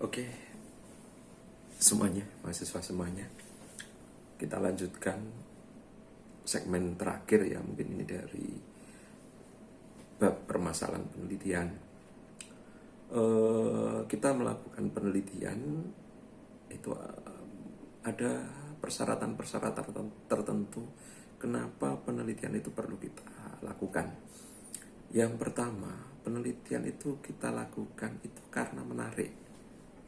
Oke, semuanya, mahasiswa semuanya, kita lanjutkan segmen terakhir ya, mungkin ini dari bab permasalahan penelitian. Kita melakukan penelitian itu ada persyaratan-persyaratan tertentu kenapa penelitian itu perlu kita lakukan. Yang pertama, penelitian itu kita lakukan itu karena menarik.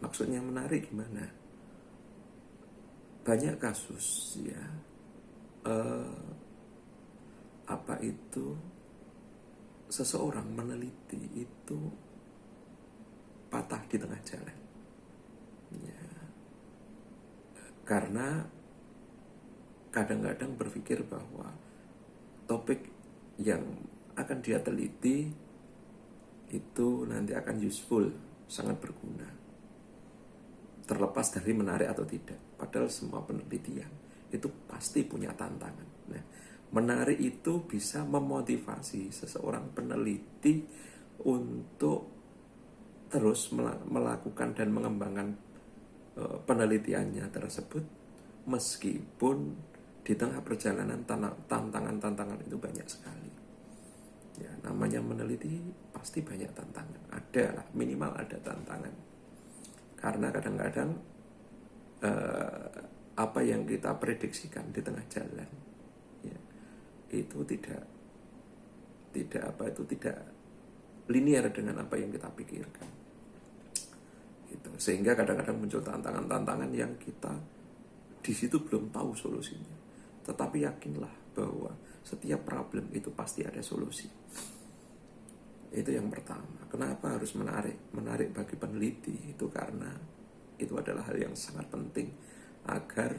Maksudnya menarik gimana? Banyak kasus ya, seseorang meneliti itu patah di tengah jalan ya, karena kadang-kadang berpikir bahwa topik yang akan dia teliti itu nanti akan useful, sangat berguna, terlepas dari menarik atau tidak. Padahal semua penelitian itu pasti punya tantangan. Nah, menarik itu bisa memotivasi seseorang peneliti untuk terus melakukan dan mengembangkan penelitiannya tersebut, meskipun di tengah perjalanan tantangan-tantangan itu banyak sekali. Ya, namanya meneliti pasti banyak tantangan. Ada lah, minimal ada tantangan. Karena kadang-kadang apa yang kita prediksikan di tengah jalan ya, itu tidak linear dengan apa yang kita pikirkan. Gitu. Sehingga kadang-kadang muncul tantangan-tantangan yang kita di situ belum tahu solusinya. Tetapi yakinlah bahwa setiap problem itu pasti ada solusi. Itu yang pertama. Kenapa harus menarik? Menarik bagi peneliti itu karena itu adalah hal yang sangat penting agar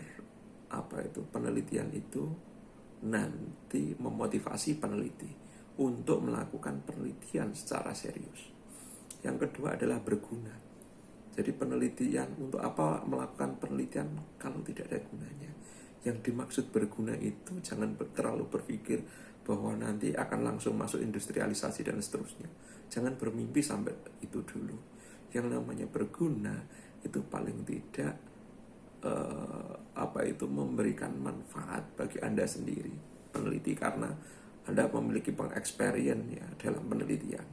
penelitian itu nanti memotivasi peneliti untuk melakukan penelitian secara serius. Yang kedua adalah berguna. Jadi penelitian, untuk apa melakukan penelitian kalau tidak ada gunanya? Yang dimaksud berguna itu jangan terlalu berpikir bahwa nanti akan langsung masuk industrialisasi dan seterusnya. Jangan bermimpi sampai itu dulu. Yang namanya berguna itu paling tidak memberikan manfaat bagi Anda sendiri, peneliti, karena Anda memiliki pengexperience ya dalam penelitian.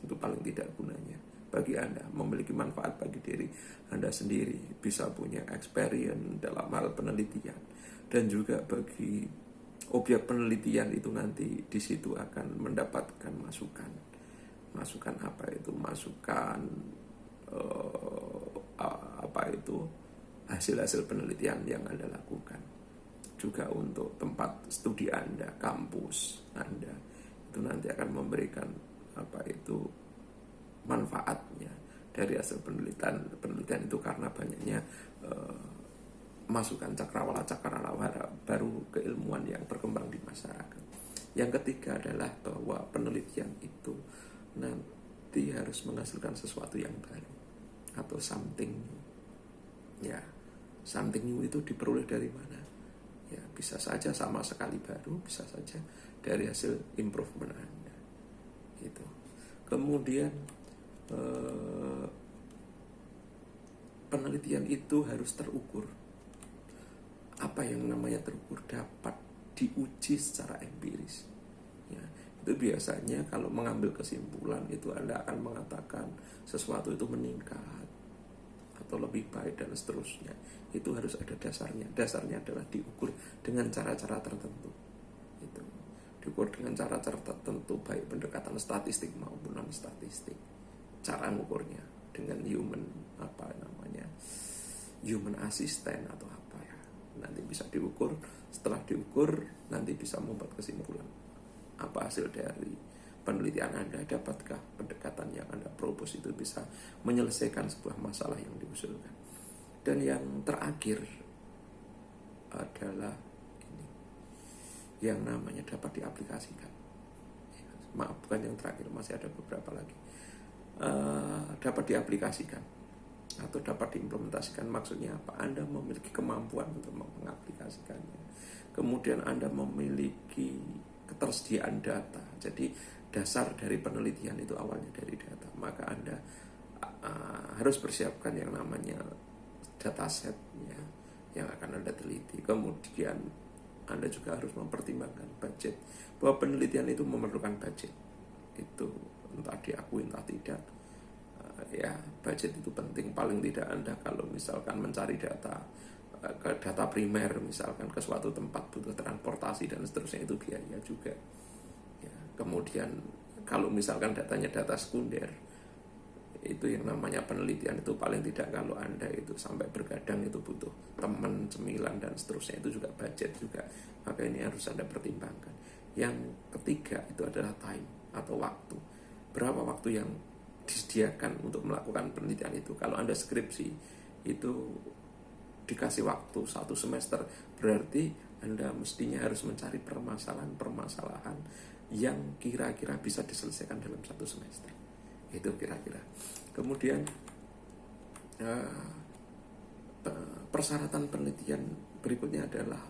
Itu paling tidak gunanya bagi Anda, memiliki manfaat bagi diri Anda sendiri, bisa punya experience dalam hal penelitian, dan juga bagi objek penelitian itu nanti di situ akan mendapatkan masukan hasil-hasil penelitian yang Anda lakukan. Juga untuk tempat studi Anda, kampus Anda, itu nanti akan memberikan manfaatnya dari hasil penelitian itu, karena banyaknya masukan cakrawala baru keilmuan yang berkembang di masyarakat. Yang ketiga adalah bahwa penelitian itu nanti harus menghasilkan sesuatu yang baru atau something new. Ya, something new itu diperoleh dari mana? Ya, bisa saja sama sekali baru, bisa saja dari hasil improvement Anda. Gitu. Kemudian penelitian itu harus terukur. Apa yang namanya terukur? Dapat diuji secara empiris. Ya, itu biasanya kalau mengambil kesimpulan itu Anda akan mengatakan sesuatu itu meningkat atau lebih baik dan seterusnya. Itu harus ada dasarnya. Dasarnya adalah diukur dengan cara-cara tertentu. Itu diukur dengan cara-cara tertentu, baik pendekatan statistik maupun non statistik. Cara ngukurnya dengan human assistant atau apa ya, nanti bisa diukur. Setelah diukur nanti bisa membuat kesimpulan apa hasil dari penelitian Anda. Dapatkah pendekatan yang Anda propose itu bisa menyelesaikan sebuah masalah yang diusulkan. Dan yang terakhir adalah ini, yang namanya dapat diaplikasikan. Maaf, bukan yang terakhir, masih ada beberapa lagi. Dapat diaplikasikan atau dapat diimplementasikan. Maksudnya apa? Anda memiliki kemampuan untuk mengaplikasikannya. Kemudian Anda memiliki ketersediaan data. Jadi dasar dari penelitian itu awalnya dari data. Maka Anda harus persiapkan yang namanya dataset ya, yang akan Anda teliti. Kemudian Anda juga harus mempertimbangkan budget, bahwa penelitian itu memerlukan budget. Itu entah diakui entah tidak, ya budget itu penting. Paling tidak Anda kalau misalkan mencari data ke data primer, misalkan ke suatu tempat butuh transportasi dan seterusnya, itu biaya juga ya. Kemudian kalau misalkan datanya data sekunder, itu yang namanya penelitian itu paling tidak kalau Anda itu sampai bergadang itu butuh teman, cemilan dan seterusnya, itu juga budget juga. Maka ini harus Anda pertimbangkan. Yang ketiga itu adalah time atau waktu. Berapa waktu yang disediakan untuk melakukan penelitian itu. Kalau Anda skripsi itu dikasih waktu 1 semester, berarti Anda mestinya harus mencari permasalahan-permasalahan yang kira-kira bisa diselesaikan dalam 1 semester. Itu kira-kira. Kemudian persyaratan penelitian berikutnya adalah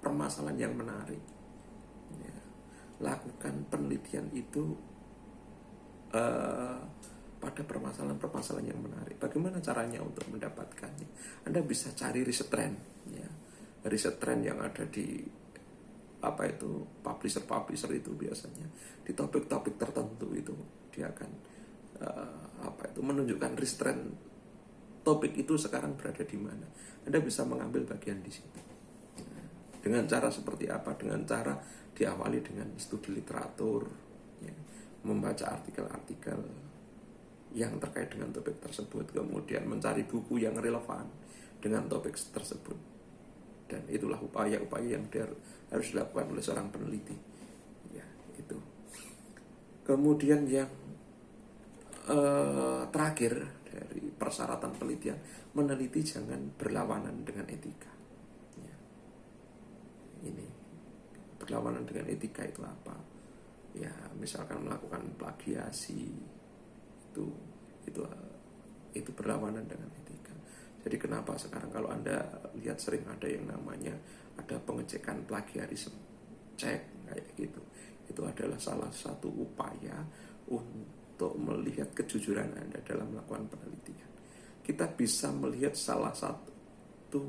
permasalahan yang menarik ya. Lakukan penelitian itu pada permasalahan-permasalahan yang menarik. Bagaimana caranya untuk mendapatkannya? Anda bisa cari riset trend ya. Riset trend yang ada di publisher itu biasanya di topik-topik tertentu itu dia akan menunjukkan risk trend topik itu sekarang berada di mana. Anda bisa mengambil bagian di situ. Dengan cara seperti apa? Dengan cara diawali dengan studi literatur ya, membaca artikel-artikel yang terkait dengan topik tersebut, kemudian mencari buku yang relevan dengan topik tersebut. Dan itulah upaya-upaya yang harus dilakukan oleh seorang peneliti ya, itu. Kemudian yang terakhir dari persyaratan penelitian, meneliti jangan berlawanan dengan etika ya. Ini berlawanan dengan etika itu apa ya? Misalkan melakukan plagiasi, itu berlawanan dengan etika. Jadi kenapa sekarang kalau Anda lihat sering ada yang namanya ada pengecekan plagiarisme, cek kayak gitu. Itu adalah salah satu upaya untuk melihat kejujuran Anda dalam melakukan penelitian. Kita bisa melihat salah satu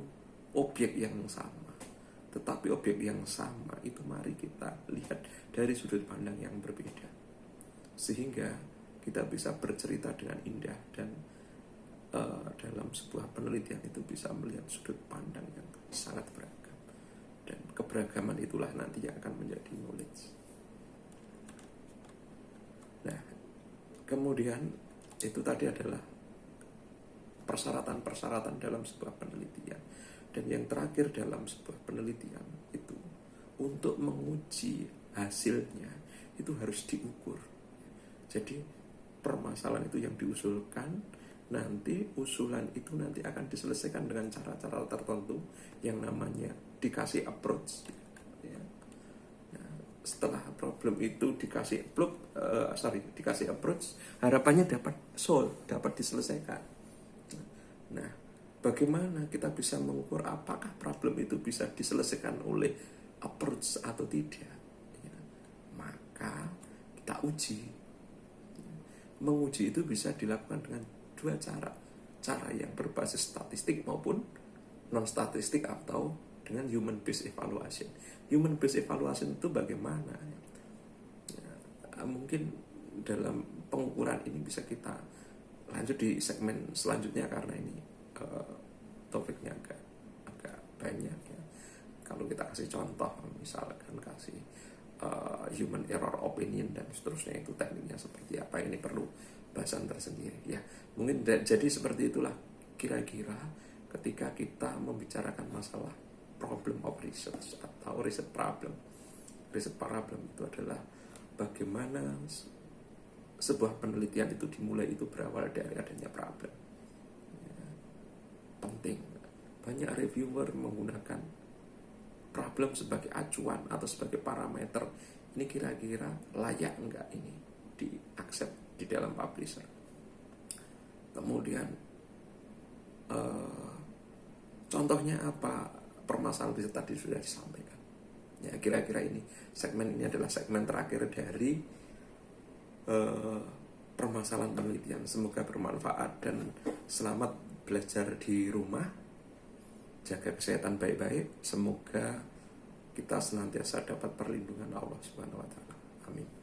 objek yang sama, tetapi objek yang sama itu mari kita lihat dari sudut pandang yang berbeda, sehingga kita bisa bercerita dengan indah dan dalam sebuah penelitian itu bisa melihat sudut pandang yang sangat beragam. Dan keberagaman itulah nanti yang akan menjadi knowledge. Nah, kemudian itu tadi adalah persyaratan-persyaratan dalam sebuah penelitian. Dan yang terakhir dalam sebuah penelitian itu untuk menguji hasilnya itu harus diukur. Jadi permasalahan itu yang diusulkan, nanti usulan itu nanti akan diselesaikan dengan cara-cara tertentu yang namanya dikasih approach ya. Nah, setelah problem itu dikasih approach, harapannya dapat diselesaikan. Nah, bagaimana kita bisa mengukur apakah problem itu bisa diselesaikan oleh approach atau tidak ya, maka kita uji. Menguji itu bisa dilakukan dengan 2 cara yang berbasis statistik maupun non statistik atau dengan human based evaluation. Human based evaluation itu bagaimana ya, mungkin dalam pengukuran ini bisa kita lanjut di segmen selanjutnya karena ini topiknya agak banyak ya. Kalau kita kasih contoh misalkan kasih human error opinion dan seterusnya, itu tekniknya seperti apa, ini perlu bahasan tersendiri ya. Mungkin jadi seperti itulah kira-kira ketika kita membicarakan masalah problem of research atau riset problem. Riset problem itu adalah bagaimana sebuah penelitian itu dimulai, itu berawal dari adanya problem ya, penting. Banyak reviewer menggunakan problem sebagai acuan atau sebagai parameter, ini kira-kira layak enggak ini di-accept di dalam publisher. Kemudian contohnya apa, permasalahan riset tadi sudah disampaikan ya. Kira-kira ini segmen ini adalah segmen terakhir dari permasalahan penelitian. Semoga bermanfaat dan selamat belajar di rumah. Jaga kesehatan baik-baik. Semoga kita senantiasa dapat perlindungan Allah Subhanahu wa taala. Amin.